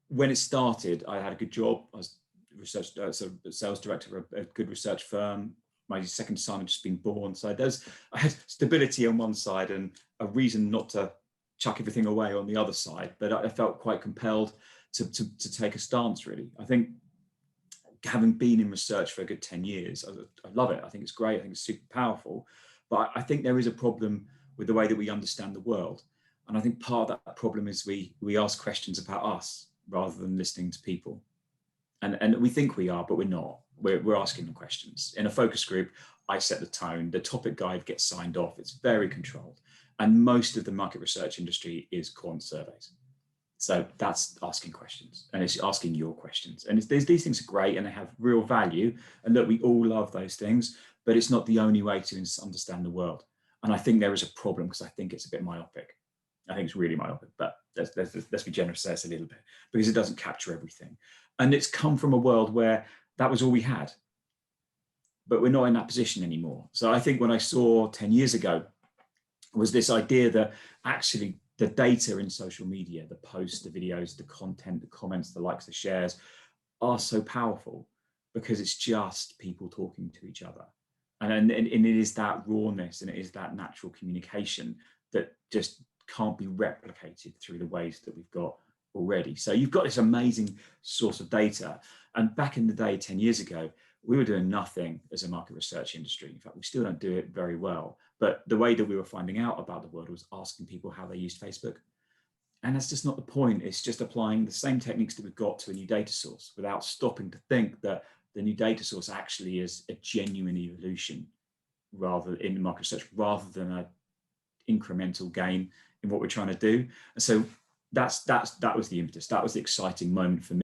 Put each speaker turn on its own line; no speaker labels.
when it started, I had a good job. I was research sort of sales director of a good research firm. My second son had just been born, so I had stability on one side and a reason not to chuck everything away on the other side. But I felt quite compelled to take a stance. Really, I think having been in research for a good 10 years, I love it. I think it's great. I think it's super powerful. But I think there is a problem with the way that we understand the world. And I think part of that problem is we ask questions about us rather than listening to people. And we think we are, but we're not. We're asking them questions. In a focus group, I set the tone. The topic guide gets signed off. It's very controlled. And most of the market research industry is quant surveys. So that's asking questions, and it's asking your questions. And these things are great and they have real value. And look, we all love those things, but it's not the only way to understand the world. And I think there is a problem because I think it's a bit myopic. I think it's really myopic, but let's be generous, say it's a little bit, because it doesn't capture everything. And it's come from a world where that was all we had, but we're not in that position anymore. So I think when I saw 10 years ago was this idea that actually the data in social media, the posts, the videos, the content, the comments, the likes, the shares are so powerful because it's just people talking to each other. And it is that rawness and it is that natural communication that just can't be replicated through the ways that we've got already. So you've got this amazing source of data. And back in the day, 10 years ago, we were doing nothing as a market research industry. In fact, we still don't do it very well. But the way that we were finding out about the world was asking people how they used Facebook. And that's just not the point. It's just applying the same techniques that we've got to a new data source without stopping to think that the new data source actually is a genuine evolution rather in market research, rather than an incremental gain in what we're trying to do. And so that was the impetus. That was the exciting moment for me.